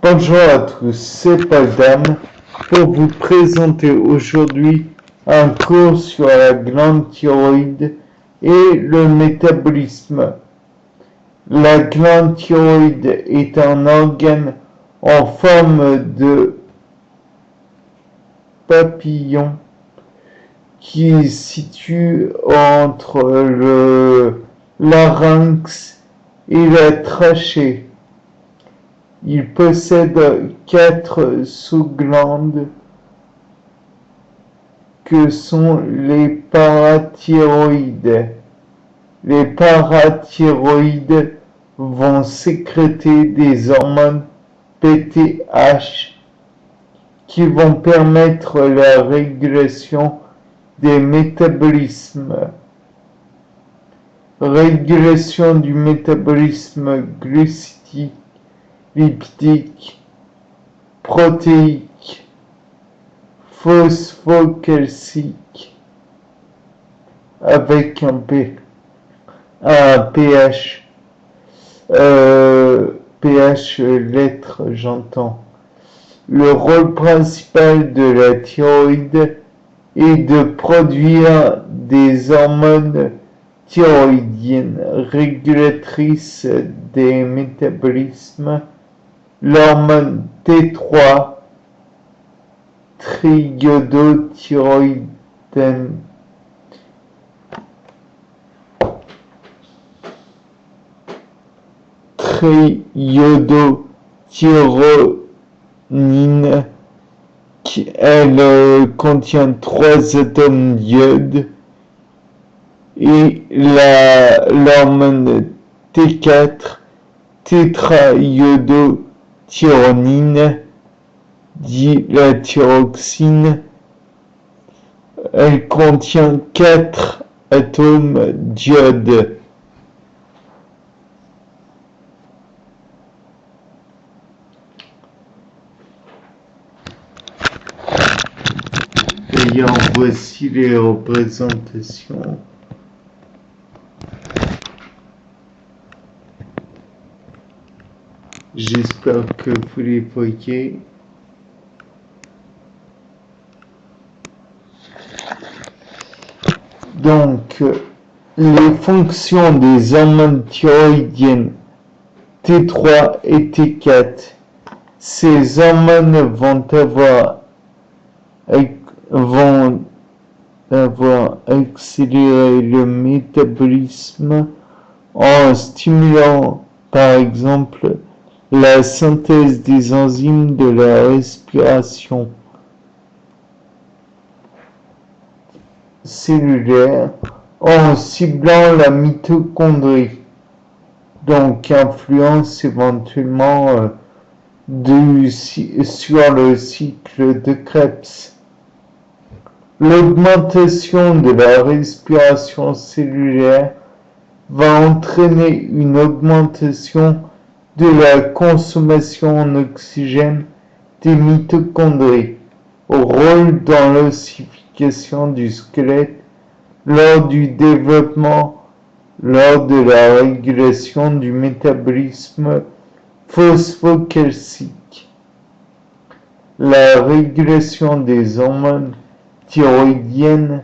Bonjour à tous, c'est Paul Dame pour vous présenter aujourd'hui un cours sur la glande thyroïde et le métabolisme. La glande thyroïde est un organe en forme de papillon qui est situé entre le larynx et la trachée. Il possède 4 sous-glandes que sont les parathyroïdes. Les parathyroïdes vont sécréter des hormones PTH qui vont permettre la régulation des métabolismes. Régulation du métabolisme glucidique, lipidique, protéique, phosphocalcique, avec un pH, pH lettre j'entends. Le rôle principal de la thyroïde est de produire des hormones thyroïdiennes régulatrices des métabolismes. L'hormone T3, triiodothyronine, elle contient 3 atomes d'iode, et l'hormone T4, tétraiodothyronine, dit la thyroxine, elle contient 4 atomes d'iode. D'ailleurs, voici les représentations. J'espère que vous les voyez. Donc, les fonctions des hormones thyroïdiennes T3 et T4. Ces hormones vont avoir accéléré le métabolisme en stimulant, par exemple, la synthèse des enzymes de la respiration cellulaire en ciblant la mitochondrie, donc influence éventuellement sur le cycle de Krebs. L'augmentation de la respiration cellulaire va entraîner une augmentation de la consommation en oxygène des mitochondries, rôle dans l'ossification du squelette lors du développement, lors de la régulation du métabolisme phosphocalcique. La régulation des hormones thyroïdiennes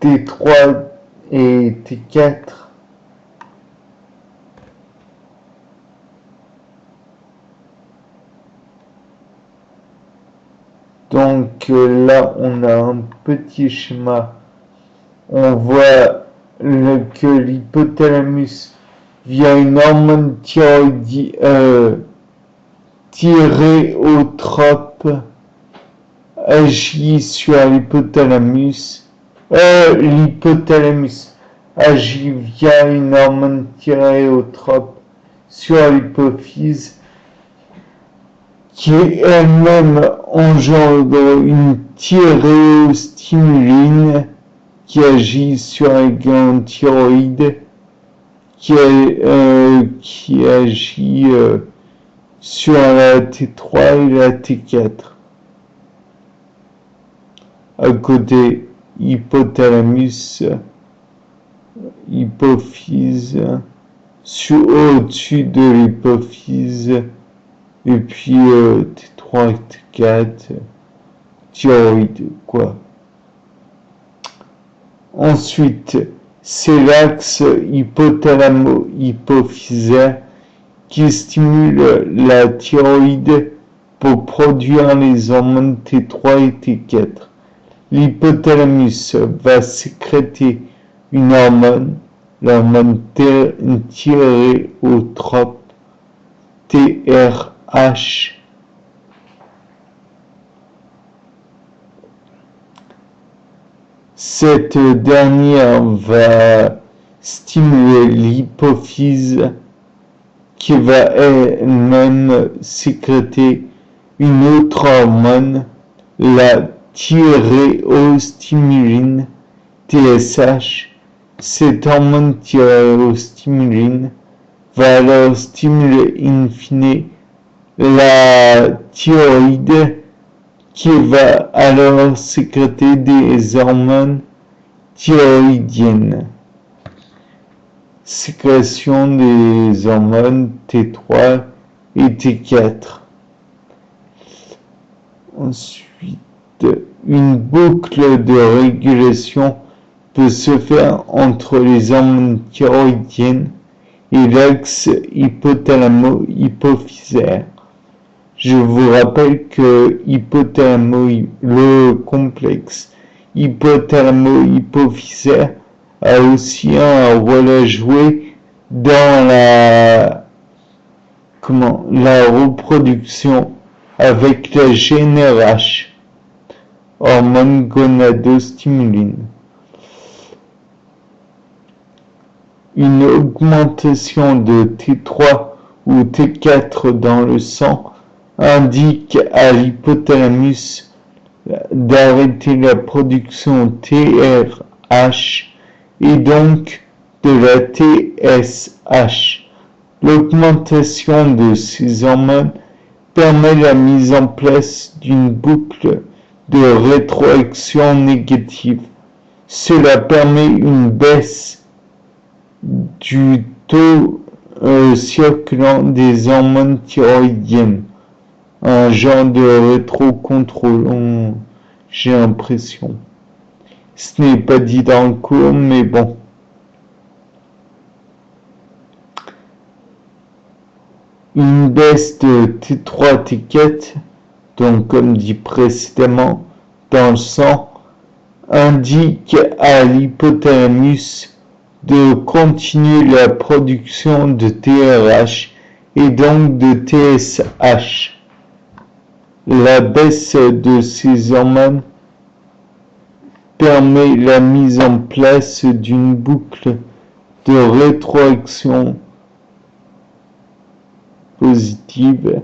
T3 et T4 donc là on a un petit schéma, on voit que l'hypothalamus via une hormone thyréotrope agit sur l'hypothalamus. L'hypothalamus agit via une hormone thyréotrope sur l'hypophyse qui elle-même engendre une thyréostimuline qui agit sur la glande thyroïde, qui agit sur la T3 et la T4. À côté, hypothalamus, hypophyse, au-dessus de l'hypophyse, et puis T3 et T4, thyroïde, quoi. Ensuite, c'est l'axe hypothalamo-hypophysaire qui stimule la thyroïde pour produire les hormones T3 et T4. L'hypothalamus va sécréter une hormone, l'hormone thyréotrope, TRH. Cette dernière va stimuler l'hypophyse qui va elle-même sécréter une autre hormone, la thyréostimuline, TSH. Cette hormone thyréostimuline va alors stimuler in fine la thyroïde qui va alors sécréter des hormones thyroïdiennes. Sécrétion des hormones T3 et T4. Ensuite, une boucle de régulation peut se faire entre les hormones thyroïdiennes et l'axe hypothalamo-hypophysaire. Je vous rappelle que le complexe hypothalamo-hypophysaire a aussi un rôle à jouer dans la reproduction avec la GnRH, hormone gonadostimuline. Une augmentation de T3 ou T4 dans le sang indique à l'hypothalamus d'arrêter la production TRH et donc de la TSH. L'augmentation de ces hormones permet la mise en place d'une boucle de rétroaction négative. Cela permet une baisse du taux circulant des hormones thyroïdiennes. Un genre de rétrocontrôle, j'ai l'impression. Ce n'est pas dit dans le cours, mais bon. Une baisse de T3, T4, donc comme dit précédemment, dans le sang, indique à l'hypothalamus de continuer la production de TRH et donc de TSH. La baisse de ces hormones permet la mise en place d'une boucle de rétroaction positive.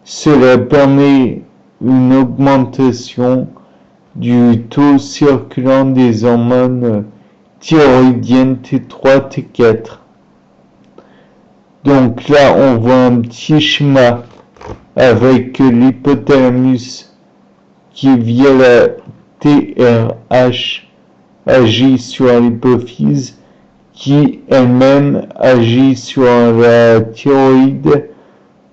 Cela permet une augmentation du taux circulant des hormones thyroïdiennes T3, T4. Donc là, on voit un petit schéma avec l'hypothalamus qui, via la TRH, agit sur l'hypophyse, qui elle-même agit sur la thyroïde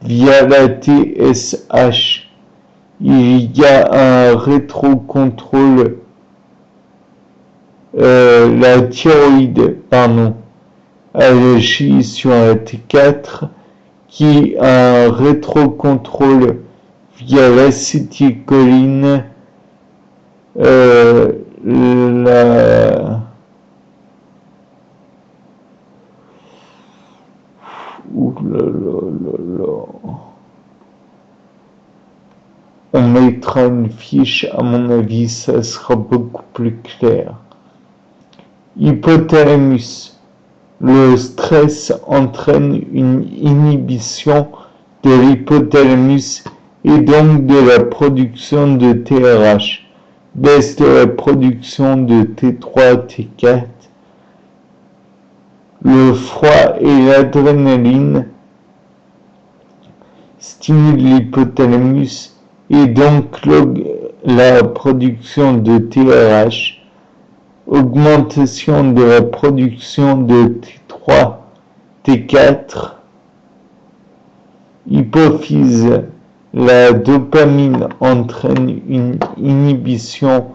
via la TSH. Il y a un rétrocontrôle, la thyroïde, agit sur la T4, qui a un rétrocontrôle via l'acétylcholine, on mettra une fiche, à mon avis, ça sera beaucoup plus clair. Hypothalamus. Le stress entraîne une inhibition de l'hypothalamus et donc de la production de TRH, baisse de la production de T3, T4. Le froid et l'adrénaline stimulent l'hypothalamus et donc la production de TRH, augmentation de la production de T3 T4. Hypophyse. La dopamine entraîne une inhibition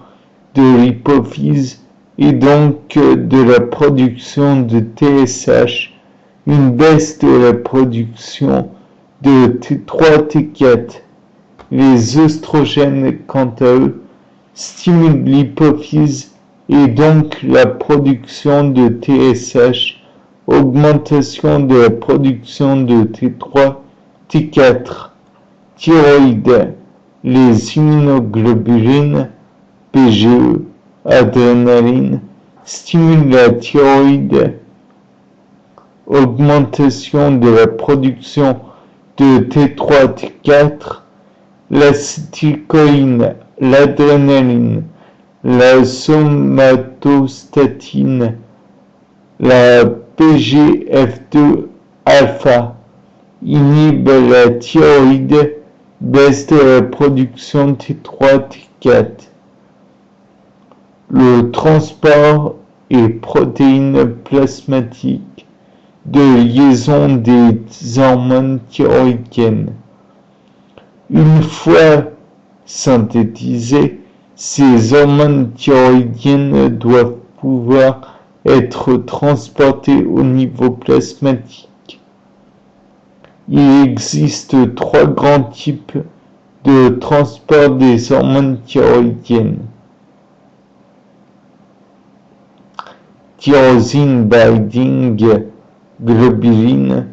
de l'hypophyse et donc de la production de TSH, une baisse de la production de T3, T4. Les œstrogènes, quant à eux, stimulent l'hypophyse et donc la production de TSH, augmentation de la production de T3, T4. Thyroïde. Les immunoglobulines, PGE, adrénaline, stimulent la thyroïde, augmentation de la production de T3, T4, l'acétylcholine, l'adrénaline, la somatostatine, la PGF2-alpha, inhibe la thyroïde, baisse de la production T3, T4. Le transport et protéines plasmatiques de liaison des hormones thyroïdiennes. Une fois synthétisées, ces hormones thyroïdiennes doivent pouvoir être transportées au niveau plasmatique. Il existe 3 grands types de transport des hormones thyroïdiennes. Tyrosine binding globulin,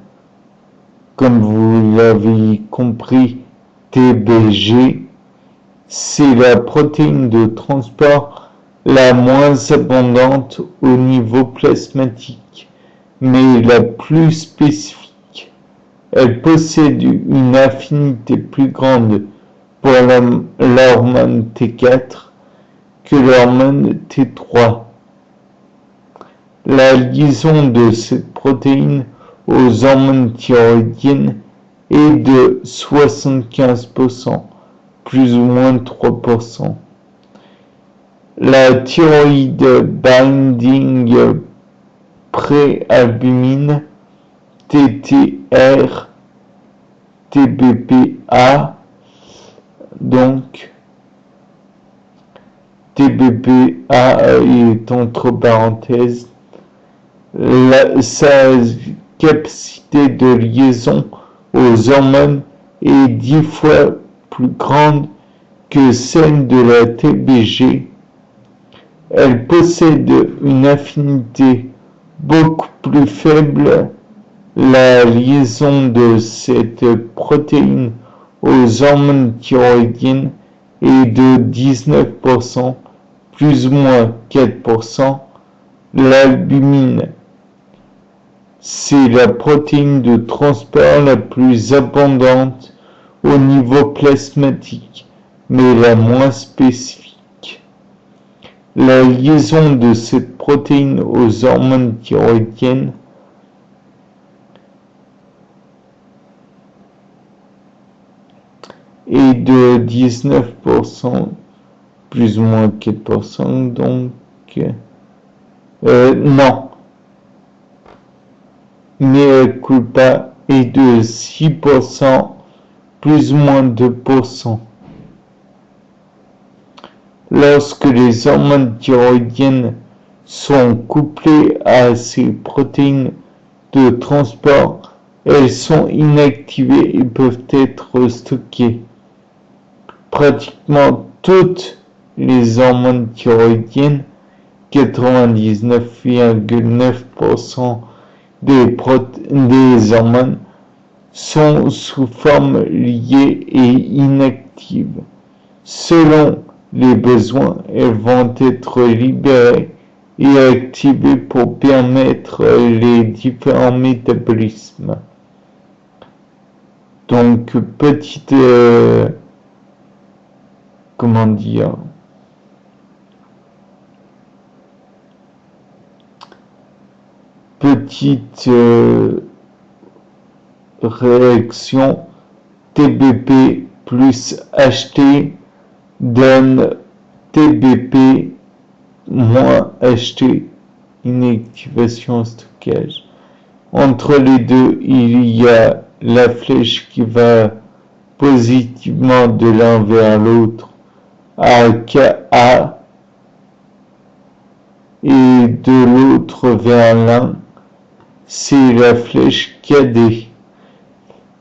comme vous l'avez compris, TBG, c'est la protéine de transport la moins abondante au niveau plasmatique, mais la plus spécifique. Elle possède une affinité plus grande pour l'hormone T4 que l'hormone T3. La liaison de cette protéine aux hormones thyroïdiennes est de 75%, plus ou moins 3%. La thyroïde binding préalbumine, TTR, TBPA, donc TBPA est entre parenthèses, sa capacité de liaison aux hormones est 10 fois plus grande que celle de la TBG. Elle possède une affinité beaucoup plus faible. La liaison de cette protéine aux hormones thyroïdiennes est de 19%, plus ou moins 4%. L'albumine, c'est la protéine de transport la plus abondante au niveau plasmatique, mais la moins spécifique. La liaison de cette protéine aux hormones thyroïdiennes est de 19%, plus ou moins 4%, donc non, mais culpa est de 6%, plus ou moins 2%. Lorsque les hormones thyroïdiennes sont couplées à ces protéines de transport, elles sont inactivées et peuvent être stockées. Pratiquement toutes les hormones thyroïdiennes, 99,9% des hormones, sont sous forme liée et inactive. Selon les besoins, elles vont être libérées et activées pour permettre les différents métabolismes. Donc, petite réaction, TBP plus HT donne TBP moins HT, inactivation stockage. Entre les deux, il y a la flèche qui va positivement de l'un vers l'autre à KA et de l'autre vers l'un, c'est la flèche KD.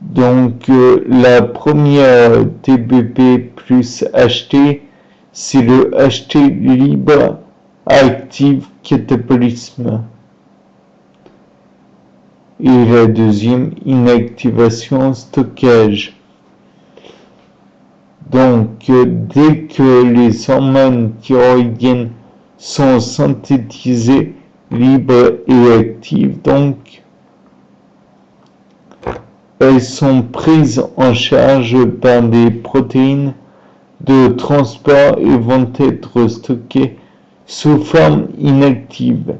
Donc la première TBP plus HT, c'est le HT libre active catabolisme. Et la deuxième, inactivation stockage. Donc dès que les hormones thyroïdiennes sont synthétisées, libres et actives, donc elles sont prises en charge par des protéines de transport et vont être stockées sous forme inactive.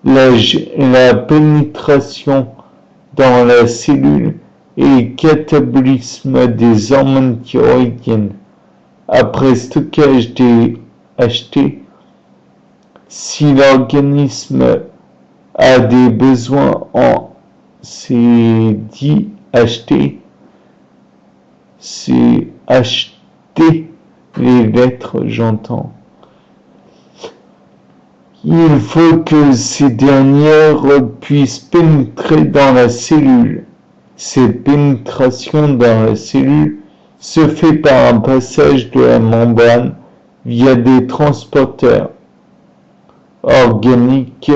La pénétration dans la cellule et catabolisme des hormones thyroïdiennes. Après stockage des HT, si l'organisme a des besoins en ces dits HT, c'est HT les lettres, j'entends. Il faut que ces dernières puissent pénétrer dans la cellule. Cette pénétration dans la cellule se fait par un passage de la membrane via des transporteurs organiques,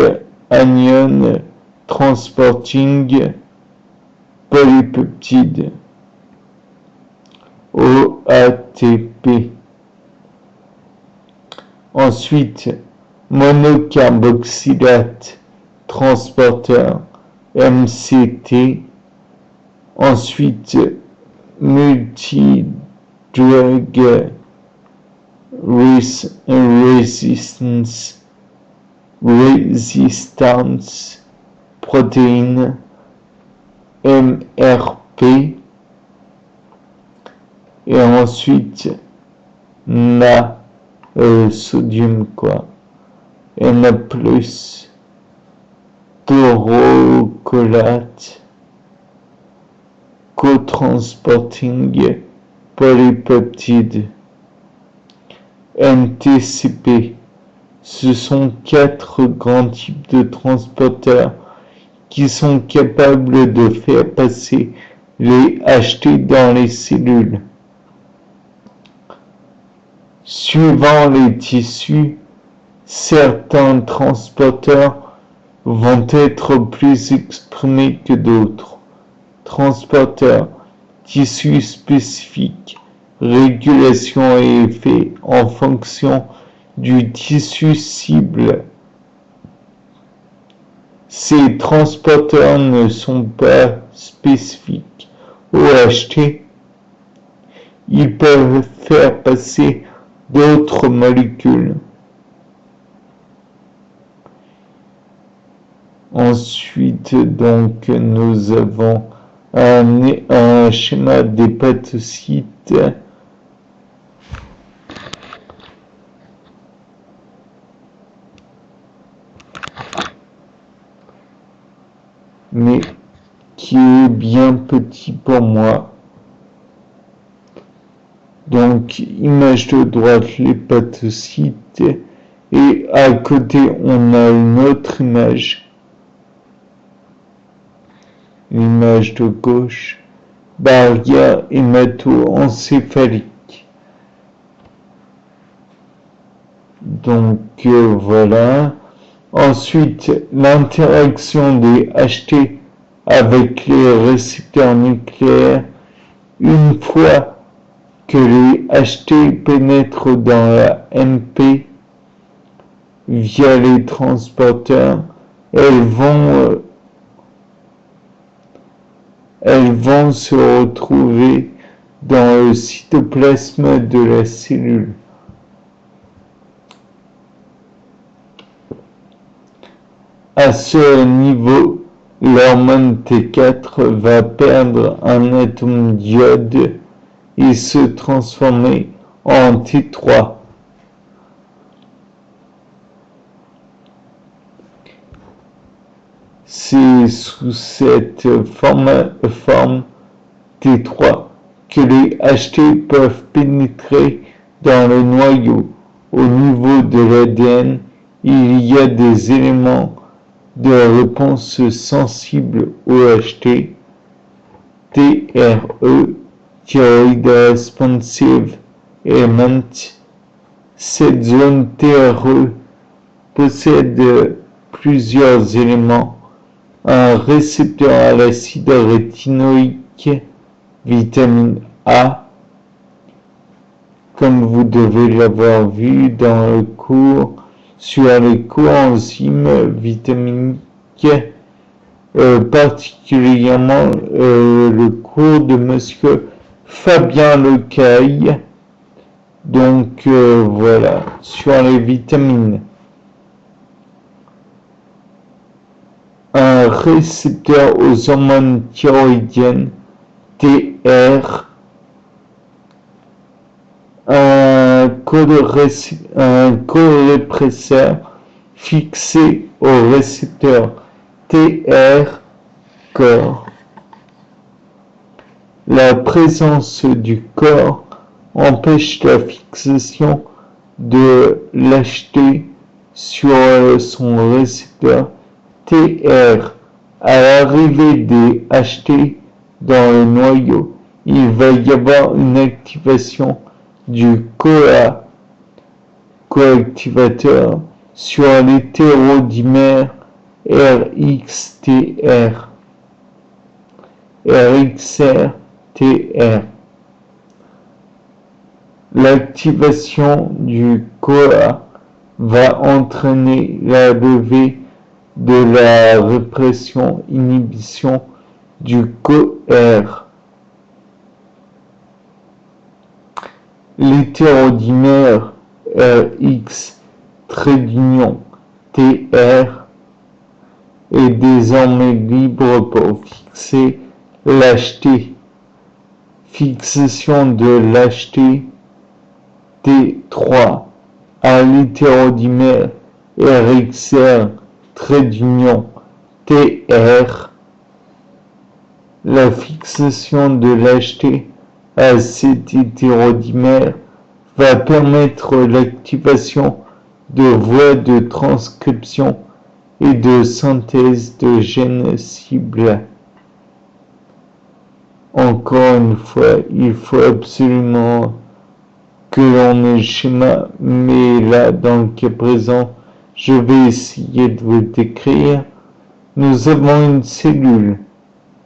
anion transporting polypeptide, OATP. Ensuite, monocarboxylate transporteur, MCT. Ensuite, multidrug resistance protein, MRP. Et ensuite, sodium Na+, taurocolate, co-transporting polypeptide, NTCP. Ce sont 4 grands types de transporteurs qui sont capables de faire passer les HT dans les cellules. Suivant les tissus, certains transporteurs vont être plus exprimés que d'autres. Transporteurs, tissus spécifiques, régulation et effet en fonction du tissu cible. Ces transporteurs ne sont pas spécifiques au HT. Ils peuvent faire passer d'autres molécules. Ensuite, donc, nous avons un schéma d'hépatocytes. Mais qui est bien petit pour moi. Donc, image de droite, l'hépatocyte, et à côté, on a une autre image. L'image de gauche, barrière hémato-encéphalique. Donc, voilà. Ensuite, l'interaction des HT avec les récepteurs nucléaires. Une fois que les HT pénètrent dans la MP via les transporteurs, elles vont se retrouver dans le cytoplasme de la cellule. À ce niveau, l'hormone T4 va perdre un atome d'iode et se transformer en T3. C'est sous cette forme T3 que les HT peuvent pénétrer dans le noyau. Au niveau de l'ADN, il y a des éléments de réponse sensibles au HT, TRE, Thyroid Responsive Element. Cette zone TRE possède plusieurs éléments, un récepteur à l'acide rétinoïque, vitamine A, comme vous devez l'avoir vu dans le cours sur les coenzymes vitaminiques, particulièrement le cours de monsieur Fabien Lecaille. Donc voilà, sur les vitamines. Un récepteur aux hormones thyroïdiennes, TR, un corépresseur fixé au récepteur TR corps. La présence du corps empêche la fixation de l'HT sur son récepteur TR. À l'arrivée des HT dans le noyau, il va y avoir une activation du CoA, coactivateur, sur l'hétérodimère RXTR, RXR-TR. L'activation du CoA va entraîner la levée de la répression-inhibition du CoR. L'hétérodimère RX TR est désormais libre pour fixer l'HT. Fixation de l'HT T3 à l'hétérodimère RXR TR. La fixation de l'HT à cet hétérodimère va permettre l'activation de voies de transcription et de synthèse de gènes cibles. Encore une fois, il faut absolument que l'on ait le schéma, mais là, dans le cas présent, je vais essayer de vous le décrire. Nous avons une cellule.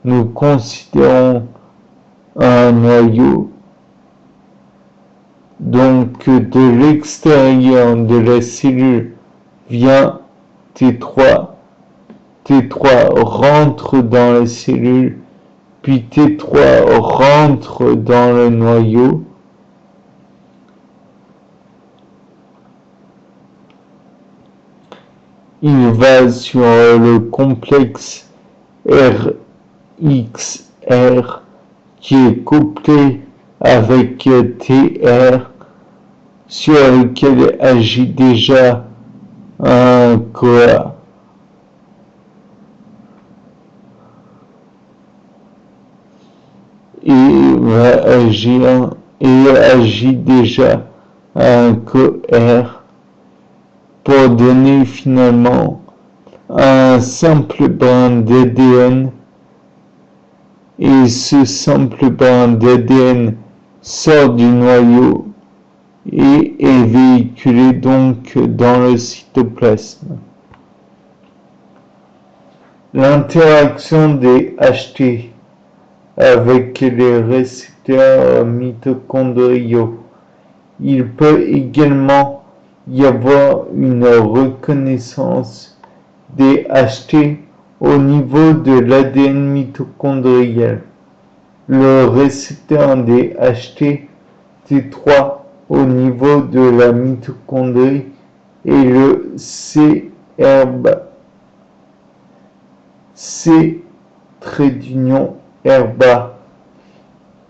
Nous considérons un noyau. Donc, de l'extérieur de la cellule vient T3. T3 rentre dans la cellule, puis T3 rentre dans le noyau. Il va sur le complexe RXR qui est couplé avec TR, sur lequel agit déjà un CoA. Et agit déjà un CoR pour donner finalement un simple brin d'ADN, et ce simple brin d'ADN sort du noyau et est véhiculé donc dans le cytoplasme. L'interaction des HT avec les récepteurs mitochondriaux. Il peut également y avoir une reconnaissance des HT au niveau de l'ADN mitochondrial. Le récepteur des HT T3 au niveau de la mitochondrie et le C-RBA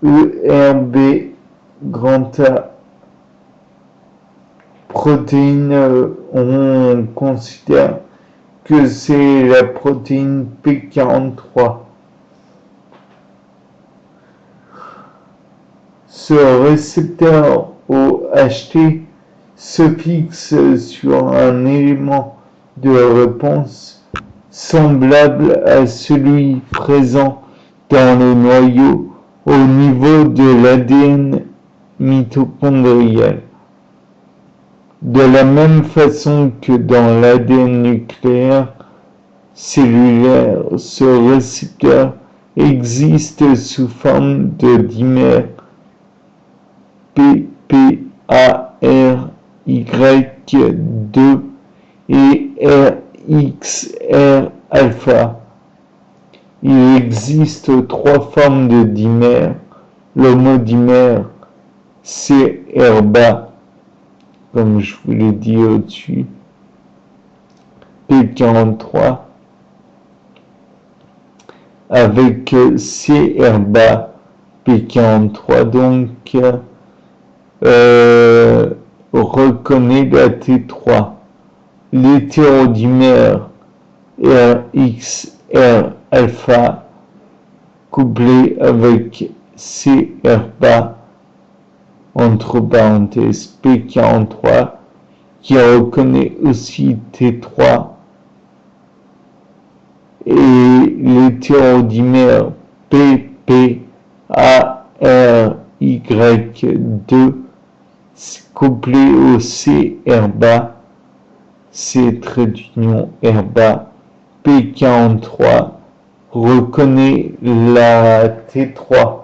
ERB grand A protéines, on considère que c'est la protéine P43. Ce récepteur OHT se fixe sur un élément de réponse semblable à celui présent dans le noyau au niveau de l'ADN mitochondrial. De la même façon que dans l'ADN nucléaire cellulaire, ce récepteur existe sous forme de dimère PPARY2 et RXR-alpha. Il existe trois formes de dimères. L'homodimère CRBA, comme je vous l'ai dit au-dessus, P43, avec CRBA P43, donc reconnaît la T3. L'hétérodimère RXR-alpha couplé avec CRBA entre parenthèses P43 qui reconnaît aussi T3 et l'hétérodimère PPARY2 couplé au CRBA, C-RBA P43 reconnaît la T3.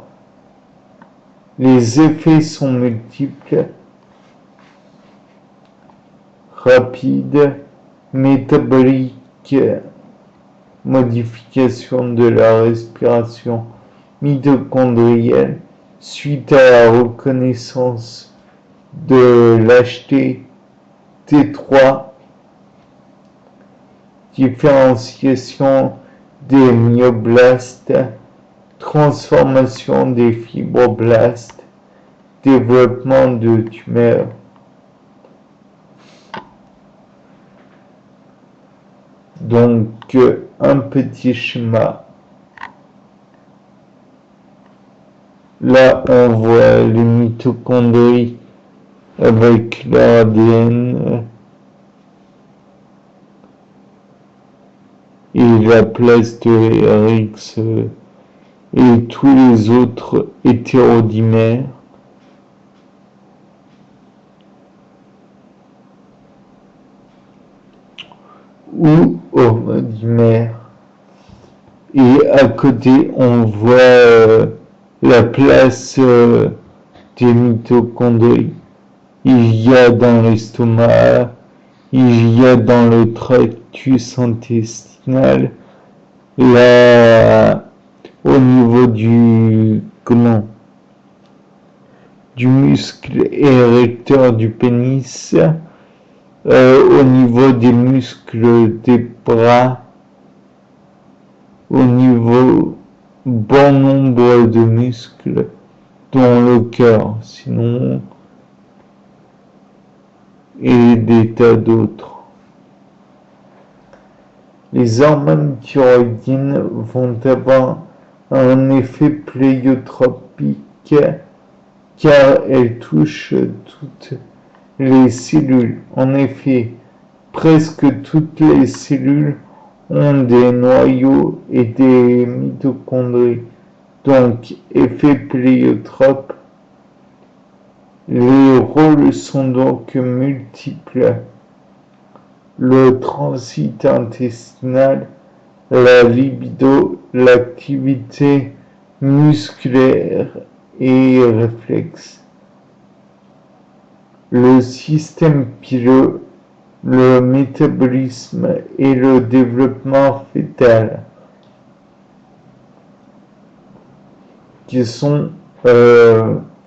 Les effets sont multiples, rapides, métaboliques, modification de la respiration mitochondrienne suite à la reconnaissance de l'HT T3, différenciation des myoblastes, transformation des fibroblastes, développement de tumeurs. Donc, un petit schéma. Là, on voit les mitochondries avec leur ADN et la place de RX et tous les autres hétérodimères. Ou homodimères. Et à côté, on voit la place des mitochondries. Il y a dans l'estomac, il y a dans le tractus intestinal, là, au niveau du muscle érecteur du pénis, au niveau des muscles des bras, au niveau bon nombre de muscles, dont le cœur, sinon, et des tas d'autres. Les hormones thyroïdiennes vont avoir un effet pléiotropique car elles touchent toutes les cellules. En effet, presque toutes les cellules ont des noyaux et des mitochondries, donc effet pléiotrope. Les rôles sont donc multiples. Le transit intestinal, la libido, l'activité musculaire et réflexe, le système pileux, le métabolisme et le développement fœtal, qui sont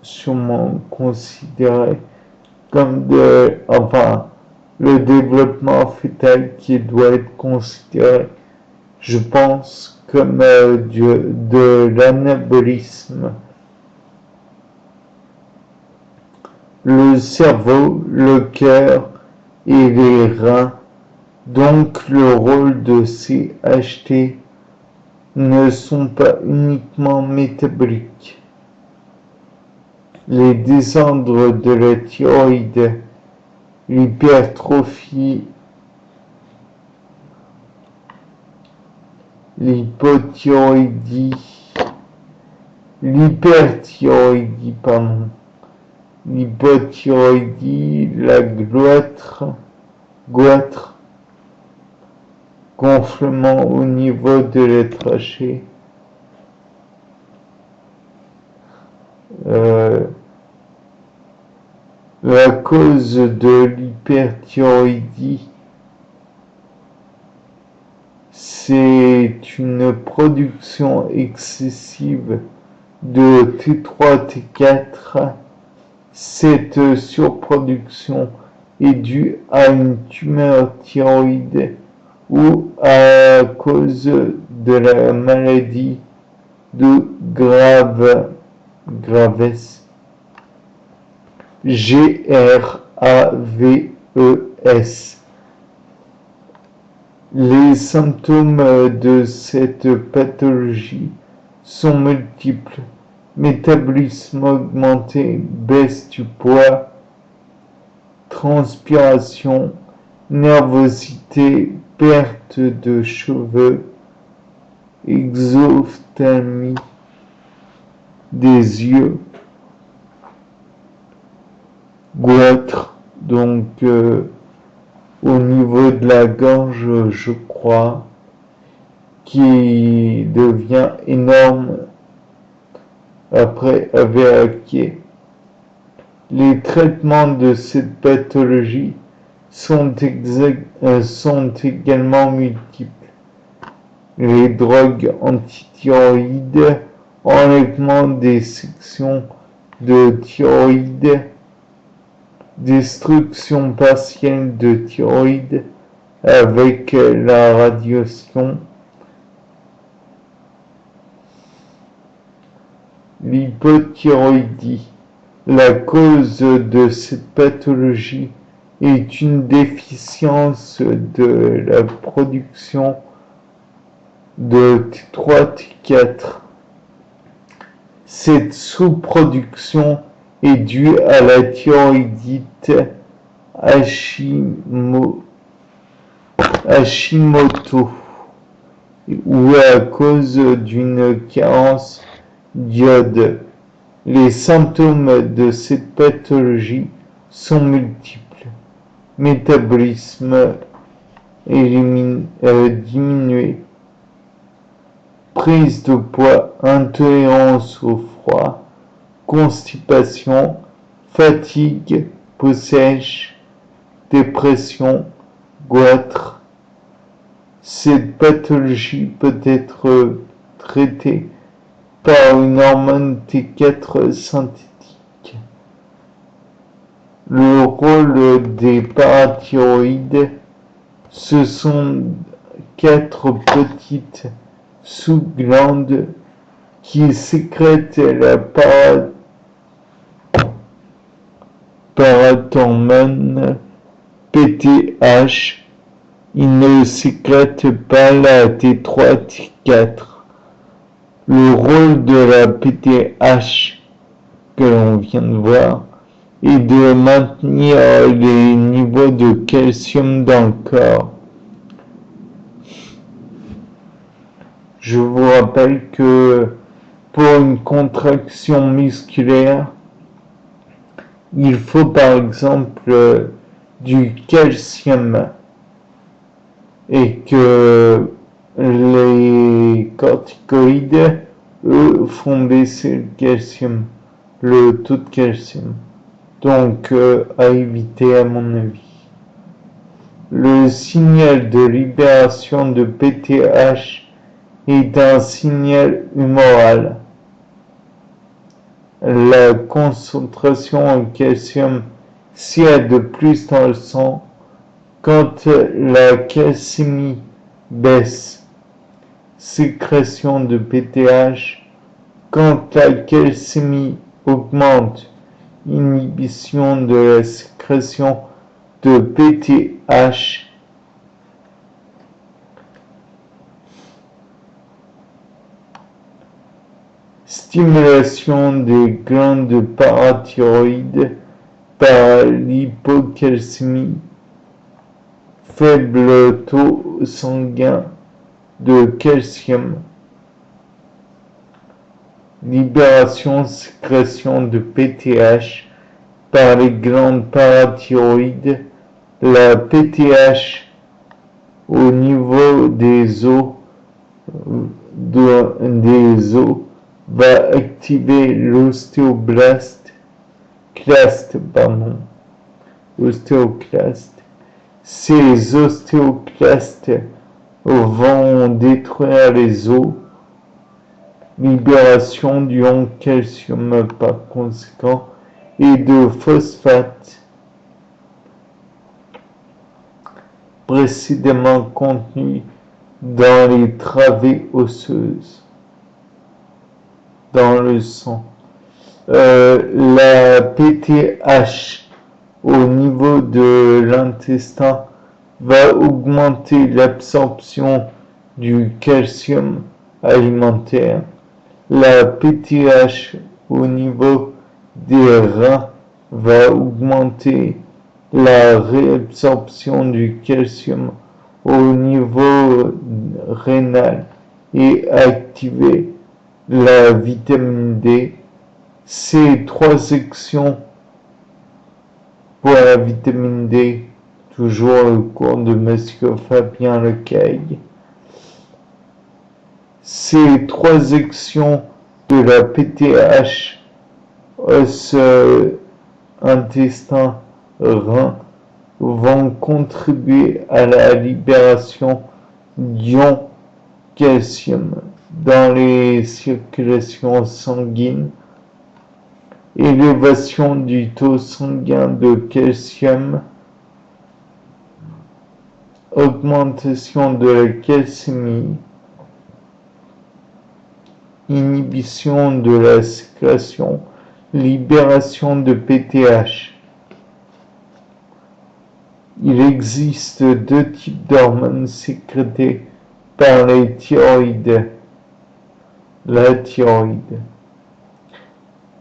sûrement considérés comme le développement fœtal qui doit être considéré, je pense, comme de l'anabolisme. Le cerveau, le cœur et les reins Donc le rôle de ces HT ne sont pas uniquement métaboliques. Les désordres de la thyroïde, l'hypertrophie, l'hyperthyroïdie, la goitre, gonflement au niveau de la trachée, la cause de l'hyperthyroïdie, c'est une production excessive de T3, T4. Cette surproduction est due à une tumeur thyroïde ou à cause de la maladie de Graves. GRAVES. Les symptômes de cette pathologie sont multiples. Métabolisme augmenté, baisse du poids, transpiration, nervosité, perte de cheveux, exophthalmie des yeux, goitre, donc au niveau de la gorge, je crois, qui devient énorme après avoir acquis. Les traitements de cette pathologie sont également multiples. Les drogues antithyroïdes, enlèvement des sections de thyroïde, destruction partielle de thyroïde avec la radiation, l'hypothyroïdie. La cause de cette pathologie est une déficience de la production de T3, T4. Cette sous-production est due à la thyroïdite Hashimoto ou à cause d'une carence d'iode. Les symptômes de cette pathologie sont multiples. Métabolisme diminué, prise de poids, intolérance au froid, constipation, fatigue, peau sèche, dépression, goitre. Cette pathologie peut être traitée par une hormone T4 synthétique. Le rôle des parathyroïdes, ce sont 4 petites sous-glandes qui sécrètent la parathormone PTH. Ils ne sécrètent pas la T3, T4. Le rôle de la PTH que l'on vient de voir est de maintenir les niveaux de calcium dans le corps. Je vous rappelle que pour une contraction musculaire, il faut par exemple du calcium et que les corticoïdes, eux, font baisser le calcium, le taux de calcium. Donc, à éviter à mon avis. Le signal de libération de PTH est un signal humoral. La concentration en calcium s'y a de plus dans le sang quand la calcémie baisse, sécrétion de PTH, quand la calcémie augmente, inhibition de la sécrétion de PTH, stimulation des glandes parathyroïdes par l'hypocalcémie, faible taux sanguin de calcium, libération-sécrétion de PTH par les glandes parathyroïdes. La PTH au niveau des os va activer l'ostéoclaste. Ces ostéoclastes vont détruire les os, libération d'ion calcium par conséquent et de phosphate précédemment contenus dans les travées osseuses, dans le sang. La PTH au niveau de l'intestin va augmenter l'absorption du calcium alimentaire. La PTH au niveau des reins va augmenter la réabsorption du calcium au niveau rénal et activer la vitamine D. Ces trois actions pour la vitamine D, toujours au cours de Monsieur Fabien Lecaille. Ces trois actions de la PTH, os, intestin, rein, vont contribuer à la libération d'ion calcium dans les circulations sanguines, élévation du taux sanguin de calcium, augmentation de la calcémie, inhibition de la sécrétion, libération de PTH. Il existe deux types d'hormones sécrétées par les thyroïdes. La thyroïde.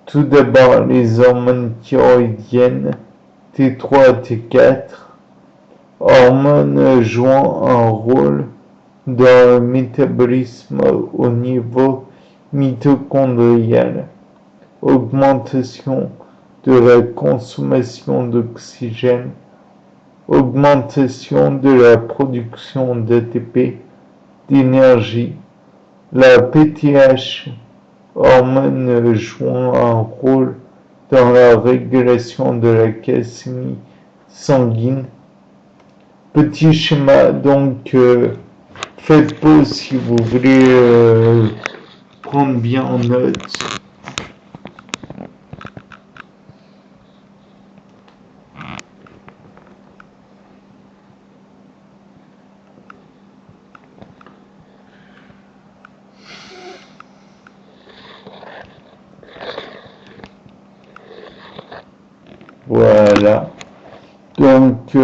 Tout d'abord, les hormones thyroïdiennes T3 et T4, hormones jouant un rôle dans le métabolisme au niveau mitochondrial, augmentation de la consommation d'oxygène, augmentation de la production d'ATP, d'énergie. La PTH, hormone jouant un rôle dans la régulation de la calcémie sanguine. Petit schéma, donc faites pause si vous voulez prendre bien en note. Voilà. Donc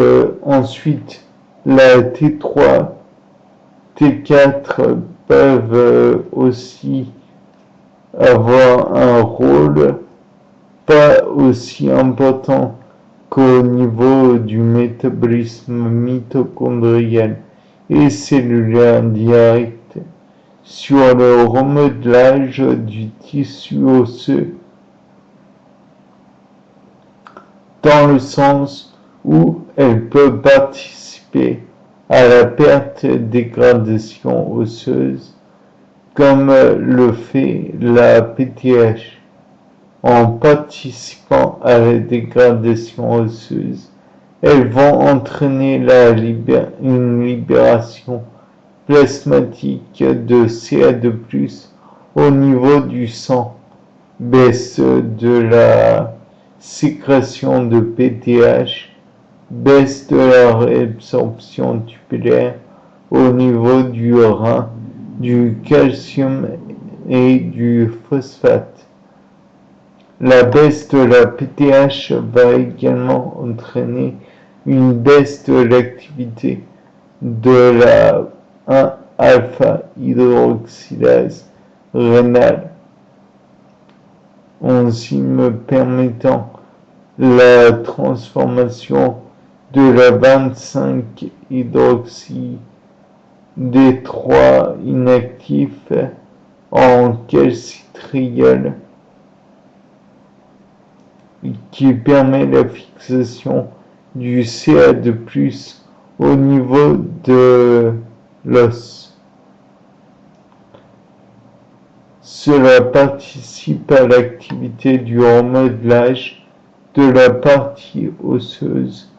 ensuite, la T3, T4 peuvent aussi avoir un rôle pas aussi important qu'au niveau du métabolisme mitochondrial et cellulaire direct sur le remodelage du tissu osseux, dans le sens où elle peut participer à la perte et dégradation osseuse, comme le fait la PTH. En participant à la dégradation osseuse, elles vont entraîner une libération plasmatique de Ca2+, au niveau du sang, baisse de la sécrétion de PTH, baisse de la réabsorption tubulaire au niveau du rein, du calcium et du phosphate. La baisse de la PTH va également entraîner une baisse de l'activité de la 1-alpha hydroxylase rénale enzyme permettant la transformation de la 25-hydroxydé3 inactif en calcitriol, qui permet la fixation du Ca2+ au niveau de l'os. Cela participe à l'activité du remodelage de la partie osseuse,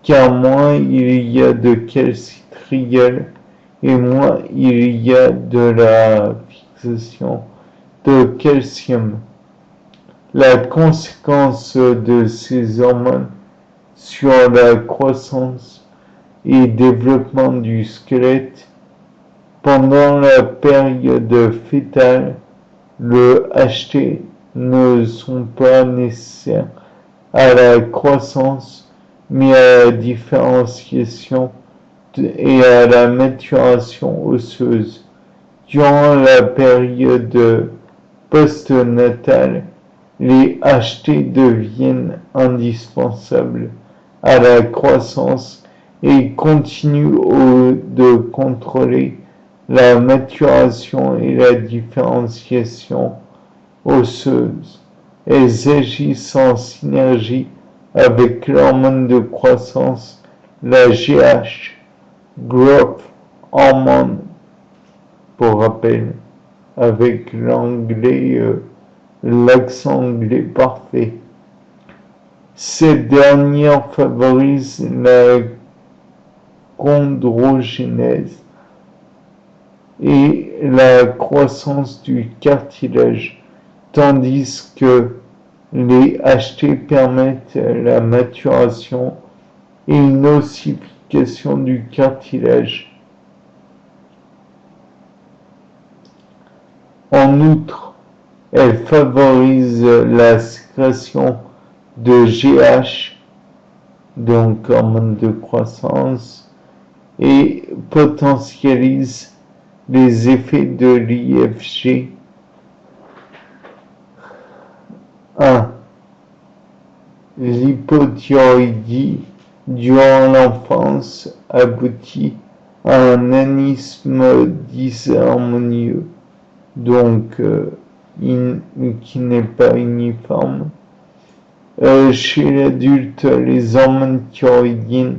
car moins il y a de calcitriol et moins il y a de la fixation de calcium. La conséquence de ces hormones sur la croissance et développement du squelette pendant la période fœtale, le HT ne sont pas nécessaires à la croissance, mais à la différenciation et à la maturation osseuse. Durant la période postnatale, les HT deviennent indispensables à la croissance et continuent de contrôler la maturation et la différenciation osseuse. Elles agissent en synergie avec l'hormone de croissance, la GH, Growth Hormone, pour rappel, avec l'accent anglais parfait. Cette dernière favorise la chondrogénèse et la croissance du cartilage, tandis que les HT permettent la maturation et une ossification du cartilage. En outre, elle favorise la sécrétion de GH, donc hormone de croissance, et potentialise les effets de l'IFG. 1. L'hypothyroïdie durant l'enfance aboutit à un nanisme disharmonieux, donc qui n'est pas uniforme. Chez l'adulte, les hormones thyroïdiennes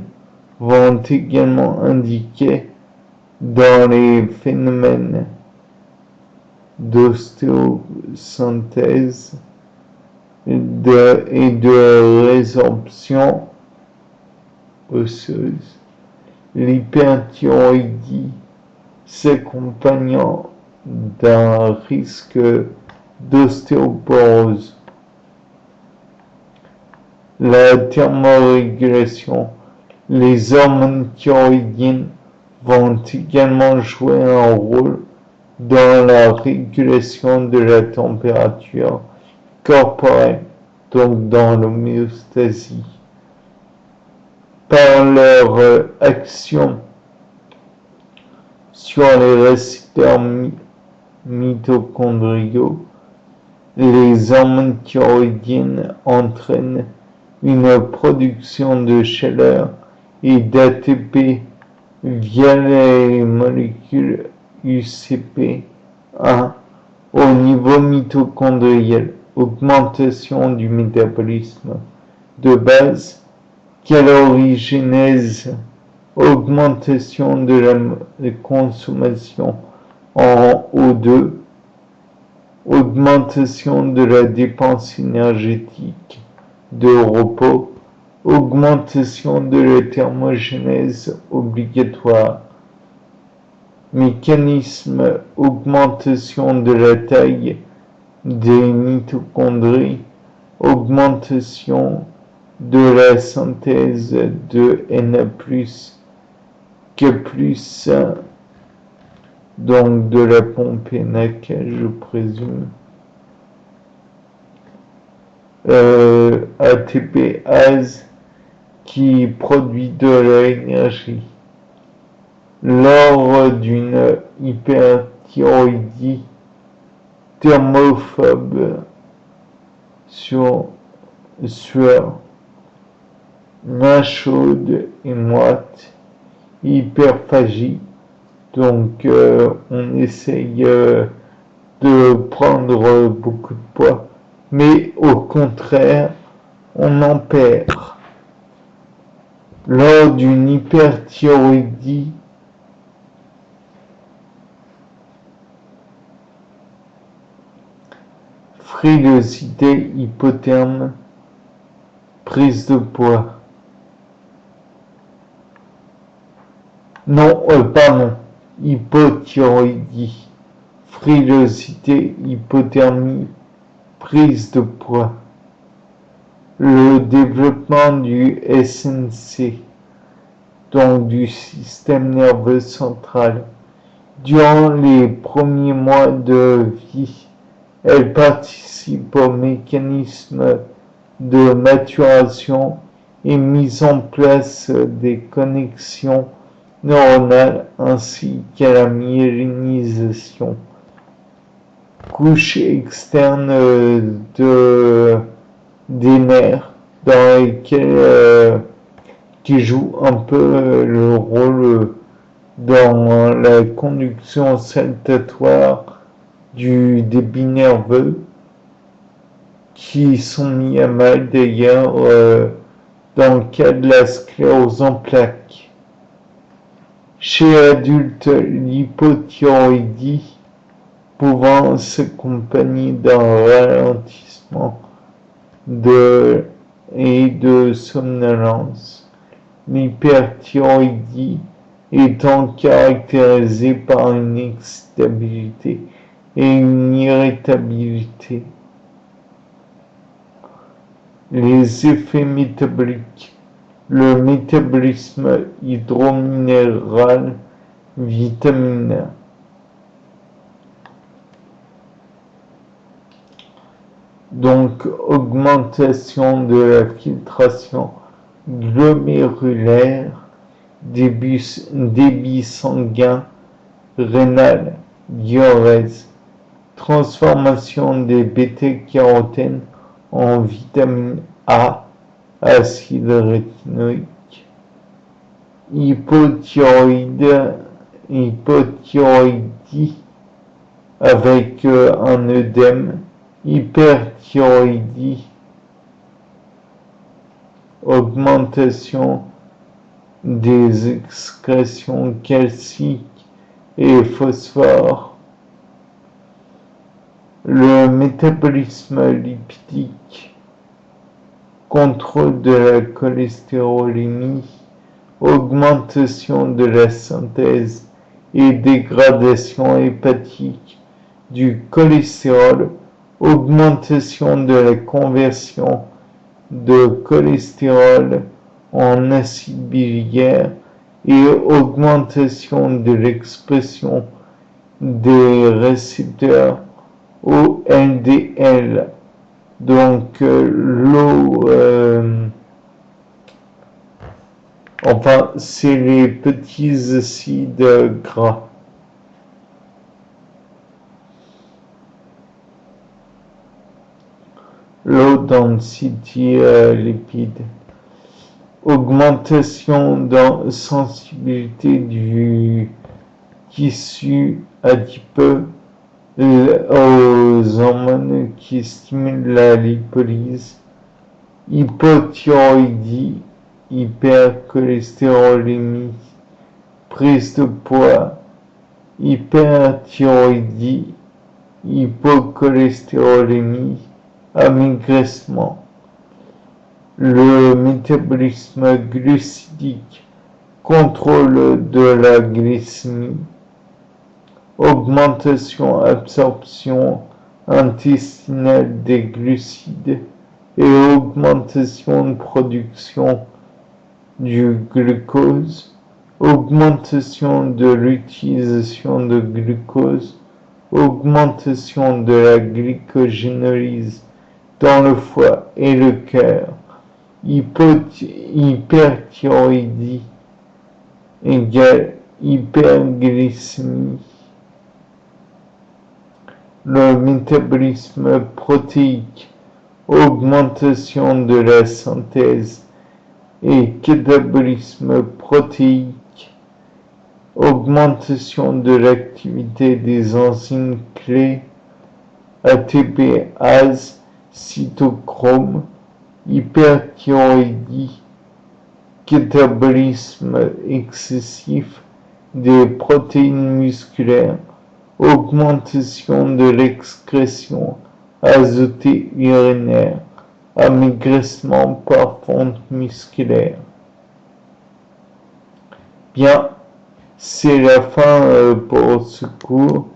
vont également indiquer dans les phénomènes d'ostéosynthèse et de résorption osseuse. L'hyperthyroïdie s'accompagnant d'un risque d'ostéoporose. La thermorégulation. Les hormones thyroïdiennes vont également jouer un rôle dans la régulation de la température corporelle, donc dans l'homéostasie. Par leur action sur les récepteurs mitochondriaux, les hormones thyroïdiennes entraînent une production de chaleur et d'ATP via les molécules UCP1 au niveau mitochondrial, augmentation du métabolisme de base, calorigénèse, augmentation de la consommation en O2, augmentation de la dépense énergétique de repos, augmentation de la thermogénèse obligatoire, mécanisme, augmentation de la taille des mitochondries, augmentation de la synthèse de Na+, K+, donc de la pompe NAC, je présume. ATPase qui produit de l'énergie. Lors d'une hyperthyroïdie thermophobe, sueur, mains chaudes et moites, hyperphagie. Donc on essaye de prendre beaucoup de poids, mais au contraire, on en perd. Lors d'une hyperthyroïdie, frilosité, hypotherme, prise de poids. Non, pardon, hypothyroïdie, frilosité, hypothermie, prise de poids. Le développement du SNC, donc du système nerveux central. Durant les premiers mois de vie, elle participe au mécanisme de maturation et mise en place des connexions neuronales ainsi qu'à la myélinisation. Couche externe des nerfs dans lesquels qui joue un peu le rôle dans la conduction saltatoire du débit nerveux, qui sont mis à mal d'ailleurs dans le cas de la sclérose en plaques. Chez adultes, l'hypothyroïdie pouvant s'accompagner d'un ralentissement et de somnolence. L'hyperthyroïdie étant caractérisée par une excitabilité et une irritabilité. Les effets métaboliques. Le métabolisme hydrominéral, vitamine A. Donc, augmentation de la filtration glomérulaire, débit sanguin, rénal, diurèse, transformation des bêta-carotènes en vitamine A, acide rétinoïque, hypothyroïdie avec un œdème, hyperthyroïdie, augmentation des excrétions calciques et phosphore, le métabolisme lipidique, contrôle de la cholestérolémie, augmentation de la synthèse et dégradation hépatique du cholestérol, augmentation de la conversion de cholestérol en acide biliaire et augmentation de l'expression des récepteurs au LDL. Donc enfin c'est les petits acides gras. Low density lipide. Augmentation dans sensibilité du tissu adipeux aux hormones qui stimulent la lipolyse, hypothyroïdie, hypercholestérolémie, prise de poids, hyperthyroïdie, hypocholestérolémie, amaigrissement. Le métabolisme glucidique, contrôle de la glycémie, augmentation absorption intestinale des glucides et augmentation de production du glucose, augmentation de l'utilisation de glucose, augmentation de la glycogénolyse dans le foie et le cœur, hyperthyroïdie égale hyperglycémie. Le métabolisme protéique, augmentation de la synthèse et catabolisme protéique, augmentation de l'activité des enzymes clés, ATPase, cytochrome, hyperthyroïdie, catabolisme excessif des protéines musculaires, augmentation de l'excrétion azotée urinaire, amaigrissement par fonte musculaire. Bien, c'est la fin pour ce cours.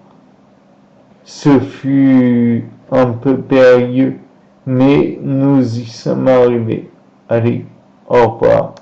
Ce fut un peu périlleux, mais nous y sommes arrivés. Allez, au revoir.